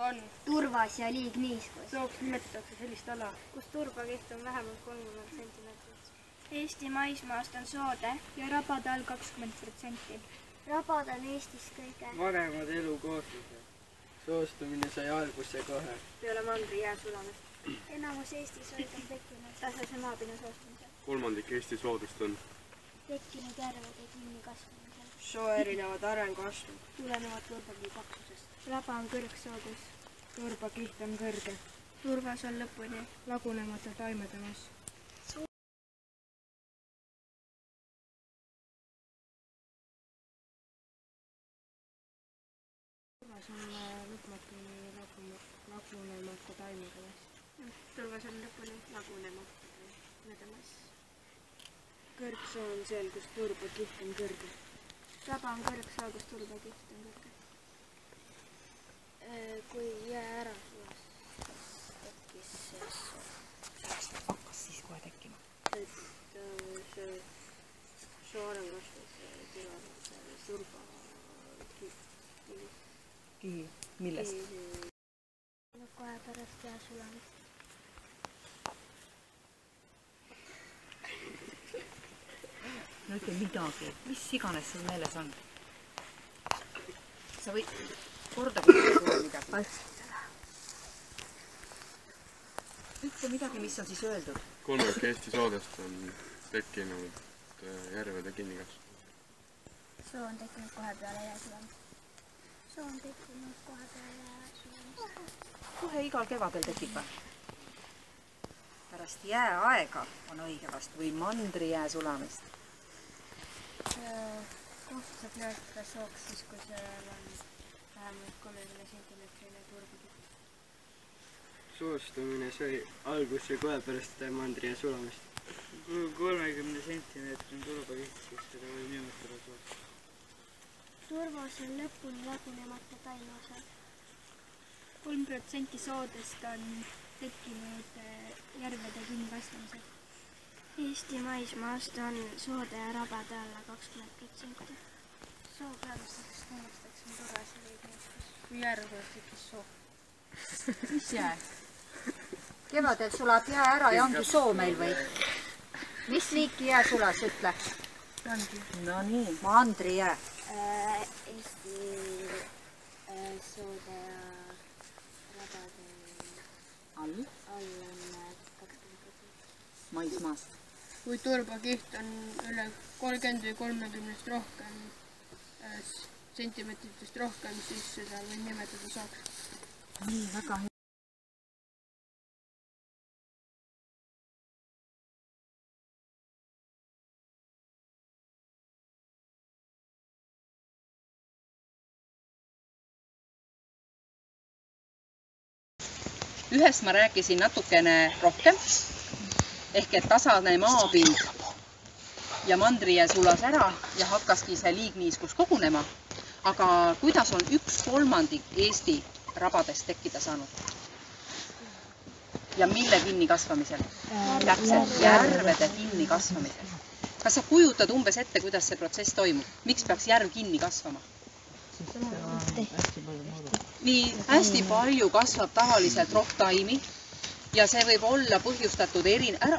On. Turvas ja liigniiskus. Sooks nimetatakse sellist ala, kus turbakiht on vähemalt 30 centimeetrit. Eesti maismaast on soode ja rabade all 20%. Rabad on Eestis kõige vanemad elukooslused. Soostumine sai alguse kohe. Peale mandri jää sulamist. enamus Eesti soid on tekkinud Tasase maapinna soostumisel. Kolmandik Eesti soodust on tekkinud järvede kinnikasvamisel. soo erinevad arenguastmed, tulenevad turbakihi paksusest. Raba on kõrgsoodus. turbakiht on kõrge, Turvas on lõpuni. lagunemata taimede mass. Turvas on lõpmatuni lagunemata taimede mass. Turvas on lõpuni lagunemata taimede mass. Kõrgsoo on seal, kus turbakiht on kõrge. Raba on kõrgsoo, kus turbakiht on kõrge. Kui jää ära sulas, tekkis see soo. Hakkas siis kohe tekkima. Et see soo arenguastmes tulevad turbakiht. Kihi. Millest? kohe pärast jää sulamist. No ütle midagi, mis iganes sul meeles on. Sa võid korda midagi. Ütle midagi, mis on siis öeldud. kolmandik Eesti soodest on tekkinud järvede kinnikasv. Soo on tekkinud kohe peale jää sulamist. Soo on tekkinud kohe peale jää sulamist. Kohe igal kevadel tekib või? Pärast jääaega on õige vast või mandrijää sulamist. Kohtu saab nimetada sooks siis, kui seal on vähemalt 30 centimeetrine turbakiht. Soostumine sai alguse kohe pärast mandrijää sulamist. Kui 30 centimeetrin turbakiht, siis seda võib nimetada sooks. Turvas on lõpuni lagunemata taimeosad. 3% soodest on tekkinud järvede kinnikasvamisel. Eesti maismaast on soode ja rabade alla 20%. Soo pealusteks tunnusteks on turvas ja liigniiskus. Kui järve tekkis soo. Mis jää? Kevadel sulad jää ära ja ongi soo meil või? Mis liiki jää sulas, ütle? No nii, mandrijää. Eesti soode ja rabade All? all on 20%. Maismaast. Kui turbakiht on üle 30 või 30 rohkem sentimeetritest rohkem, siis seda võib nimetada sooks. Nii, väga hea. Ühest ma rääkisin natukene rohkem, ehk et tasane maapind ja mandrijää sulas ära ja hakkaski see liigniiskus kogunema. Aga kuidas on 1/3 Eesti rabadest tekkida saanud? Ja mille kinnikasvamisel? Täpselt, järvede kinnikasvamisel. Kas sa kujutad umbes ette, kuidas see protsess toimub? Miks peaks järv kinni kasvama? Nii hästi palju kasvab tavaliselt rohtaimi ja see võib olla põhjustatud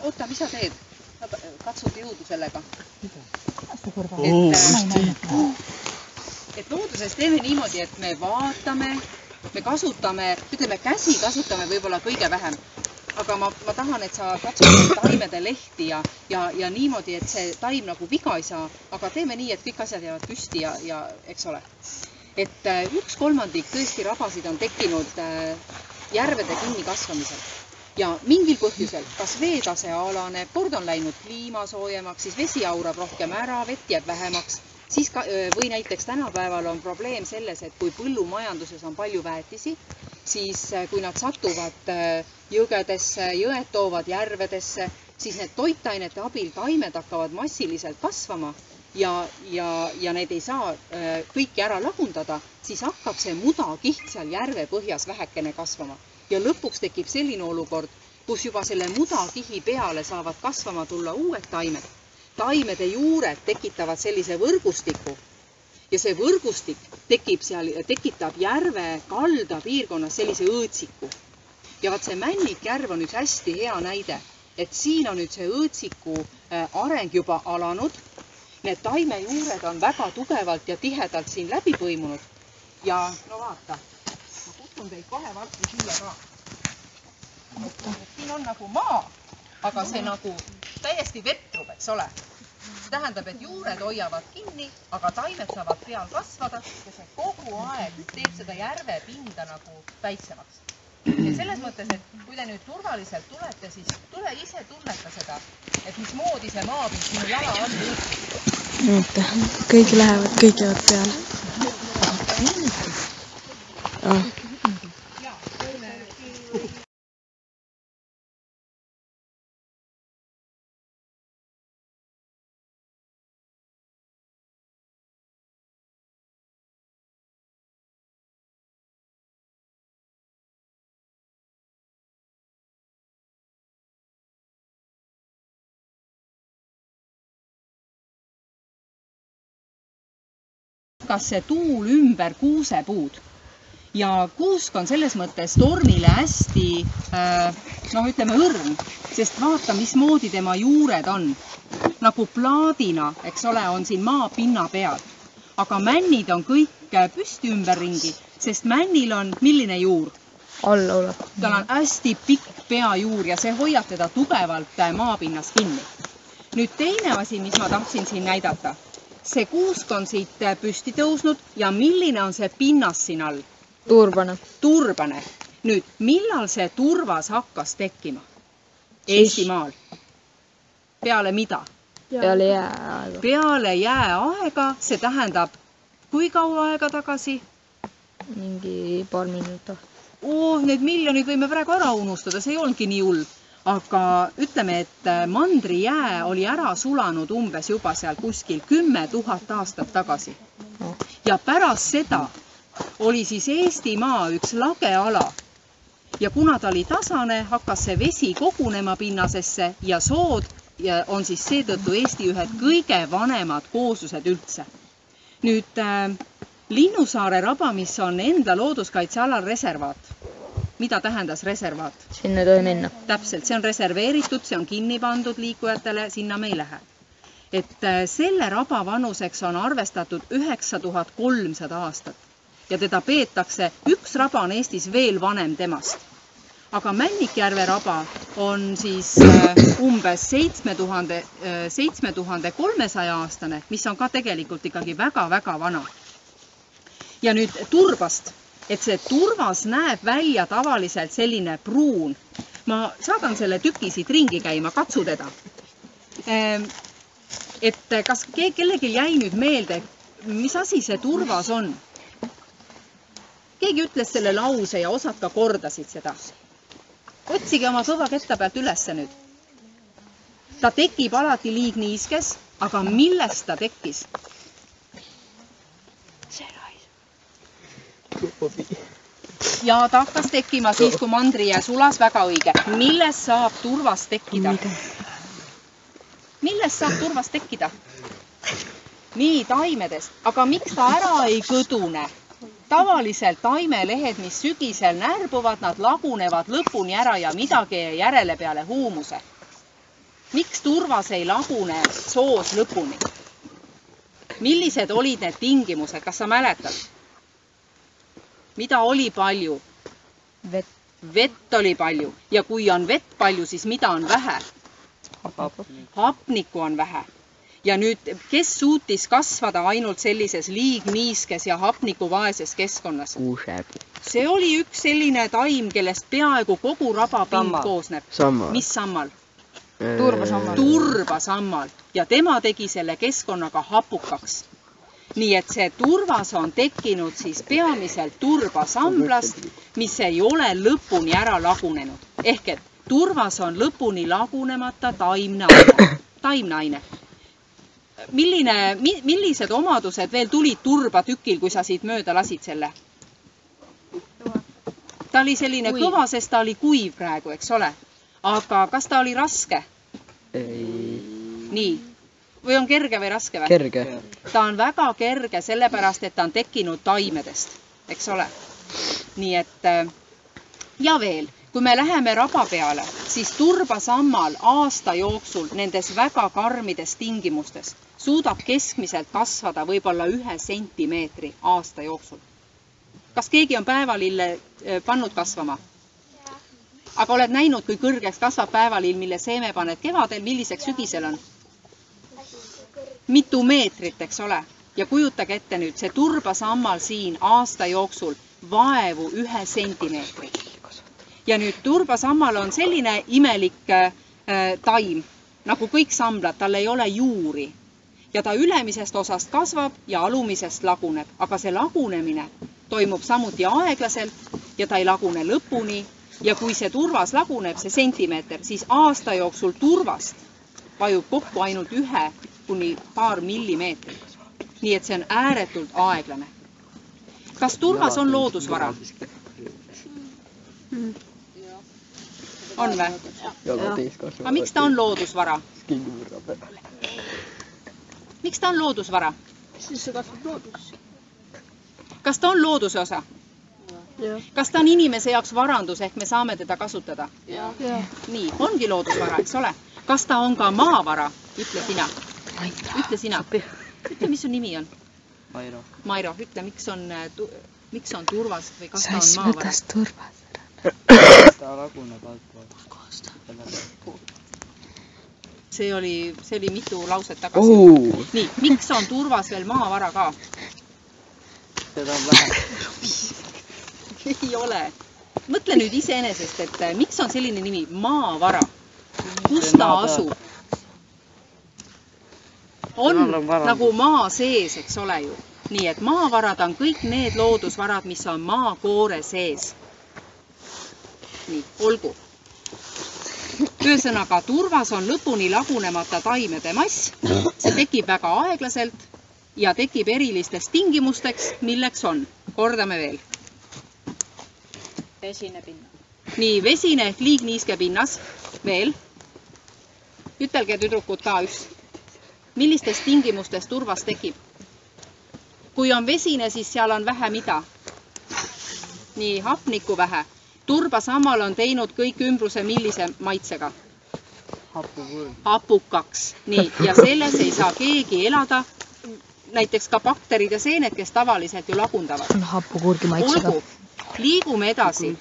Oota, mis sa teed? Katsud jõudu sellega. Et looduses teeme niimoodi, et me vaatame, me kasutame, ütleme käsi kasutame võib-olla kõige vähem. Aga ma tahan, et sa katsud taimede lehti ja niimoodi, et see taim nagu viga ei saa, aga teeme nii, et kõik asjad jäävad püsti ja eks ole. Et 1/3 tõesti rabasid on tekkinud järvede kinnikasvamisel. Ja mingil põhjusel, kas veetase alaneb, kord on läinud kliima soojemaks, siis vesi aurab rohkem ära, vett jääb vähemaks. Siis või näiteks tänapäeval on probleem selles, et kui põllumajanduses on palju väetisi, siis kui nad satuvad jõgedesse, jõed toovad järvedesse, siis need toitainete abil taimed hakkavad massiliselt kasvama ja need ei saa kõiki ära lagundada, siis hakkab see mudakiht seal järve põhjas vähekene kasvama. Ja lõpuks tekib selline olukord, kus juba selle mudakihi peale saavad kasvama tulla uued taimed. Taimede juured tekitavad sellise võrgustiku ja see võrgustik tekitab järve kalda piirkonnas sellise õõtsiku. Ja vaat see Männikjärv on üks hästi hea näide, et siin on nüüd see õõtsiku areng juba alanud. Need taimejuured on väga tugevalt ja tihedalt siin läbi põimunud. Ja no vaata, ma kutsun teid kohe varsti siia ka. Siin on nagu maa, aga see nagu täiesti vetrub, eks ole. See tähendab, et juured hoiavad kinni, aga taimed saavad peal kasvada ja see kogu aeg teeb seda järve pinda nagu väiksemaks. Ja selles mõttes, et kui te nüüd turvaliselt tulete, siis tule ise tunneta seda, et mismoodi see maapind sinu jala all õõtsib. Oota, kõik lähevad, kõik jäävad peale. Kas see tuul ümber kuusepuud ja kuusk on selles mõttes tormile hästi, ütleme õrn, sest vaata, mismoodi tema juured on. Nagu plaadina, eks ole, on siin maapinna peal. Aga männid on kõik püsti ümberringi, sest männil on milline juur? Alla ole. Tal on hästi pikk peajuur ja see hoiab teda tugevalt maapinnas kinni. Nüüd teine asi, mis ma tahtsin siin näidata. See kuusk on siit püsti tõusnud ja milline on see pinnas siin all? Turbane. Turbane. Nüüd, millal see turvas hakkas tekkima? Eestimaal. Peale mida? Peale jääaega. Peale jääaega, see tähendab, kui kaua aega tagasi? Mingi paar minutit. Need miljonid võime praegu ära unustada, see ei olnudki nii hull. Aga ütleme, et mandrijää oli ära sulanud umbes juba seal kuskil 10 000 aastat tagasi. Ja pärast seda oli siis Eestimaa üks lage ala. Ja kuna ta oli tasane, hakkas see vesi kogunema pinnasesse ja sood on siis seetõttu Eesti ühed kõige vanemad kooslused üldse. Nüüd Linnusaare raba, mis on enda looduskaitsealal reservaat. Mida tähendas reservaat? Sinna ei tohi minna. Täpselt, see on reserveeritud, see on kinni pandud liikujatele, sinna me ei lähe. Et selle raba vanuseks on arvestatud 9300 aastat ja teda peetakse, üks raba on Eestis veel vanem temast. Aga Männikjärve raba on siis umbes 7300 aastane, mis on ka tegelikult ikkagi väga-väga vana. Ja nüüd turbast. Et see turvas näeb välja tavaliselt selline pruun. Ma saadan selle tüki siit ringi käima, katsu teda. Et kas kellelgi jäi nüüd meelde, mis asi see turvas on? Keegi ütles selle lause ja osad ka kordasid seda. Otsige oma kõva ketta pealt ülesse nüüd. Ta tekib alati liigniiskes, aga millest ta tekkis? Ja ta hakkas tekkima siis, kui mandrijää sulas, väga õige. Millest saab turvas tekkida? Millest saab turvas tekkida? Nii, taimedest. Aga miks ta ära ei kõdune? Tavaliselt taimelehed, mis sügisel närbuvad, nad lagunevad lõpuni ära ja midagi järele peale huumuse. Miks turvas ei lagune soos lõpuni? Millised olid need tingimused? Kas sa mäletad? Mida oli palju? Vett oli palju. Ja kui on vett palju, siis mida on vähe? Hapnikku on vähe. Ja nüüd, kes suutis kasvada ainult sellises liigniiskes ja hapnikuvaeses keskkonnas? See oli üks selline taim, kellest peaaegu kogu rabapind koosneb. Mis sammal? Turbasammal. Ja tema tegi selle keskkonnaga hapukaks. Nii et see turvas on tekkinud siis peamiselt turbasamblast, mis ei ole lõpuni ära lagunenud. Ehk et turvas on lõpuni lagunemata taimnaine. Millised omadused veel tulid turbatükil, kui sa siit mööda lasid selle? Ta oli selline kõva, sest ta oli kuiv praegu, eks ole. Aga kas ta oli raske? Nii. või on kerge või raske või? Kerge. Ta on väga kerge, sellepärast, et ta on tekkinud taimedest, eks ole. Nii et ja veel, kui me läheme raba peale, siis turbasammal aasta jooksul nendes väga karmides tingimustes suudab keskmiselt kasvada võib-olla 1 sentimeetri aasta jooksul. Kas keegi on päevalille pannud kasvama? Aga oled näinud, kui kõrgeks kasvab päevalill, mille seeme paned kevadel, milliseks sügisel on? Mitu meetrit, eks ole. Ja kujutage ette nüüd, see turbasammal siin aasta jooksul vaevu 1 sentimeetri. Ja nüüd turbasammal on selline imelik taim, nagu kõik samblad, tal ei ole juuri. Ja ta ülemisest osast kasvab ja alumisest laguneb, aga see lagunemine toimub samuti aeglaselt ja ta ei lagune lõpuni. Ja kui see turvas laguneb, see sentimeeter, siis aasta jooksul turvast vajub kokku ainult 1 kuni paar millimeetrit. Nii et see on ääretult aeglane. Kas turvas on loodusvara? On või? Aga miks ta on loodusvara? Miks ta on loodusvara? Siis see kasvab loodus. Kas ta on looduse osa? Kas ta on inimese jaoks varandus, ehk me saame teda kasutada? Nii, ongi loodusvara, eks ole. Kas ta on ka maavara? Ütle sina. Ütle sina. Ütle, mis sun nimi on? Mairo. Mairo, ütle, miks on turvas või kas ta on maavara? turvas. Ta laguneb alt. See oli mitu lauset tagasi. Nii, miks on turvas veel maavara ka? Seda on vähe. Ei ole. Mõtle nüüd iseenesest, et miks on selline nimi maavara? Kus ta asub? On nagu maa sees, eks ole ju. Nii et maavarad on kõik need loodusvarad, mis on maakoore sees. Nii, olgu. Ühesõnaga, turvas on lõpuni lagunemata taimede mass. See tekib väga aeglaselt ja tekib erilistes tingimusteks, milleks on. Kordame veel. Vesine pinnas. Nii, vesine ehk liigniiske pinnas. Veel. Ütelge tüdrukud ka üks. Millistes tingimustes turvas tekib? Kui on vesine, siis seal on vähe mida? Nii, hapnikku vähe. Turbasammal on teinud kõik ümbruse millise maitsega? Hapukaks. Nii, ja selles ei saa keegi elada. Näiteks ka bakterid ja seened, kes tavaliselt ju lagundavad. Hapukurgi maitsega. Olgu, liigume edasi.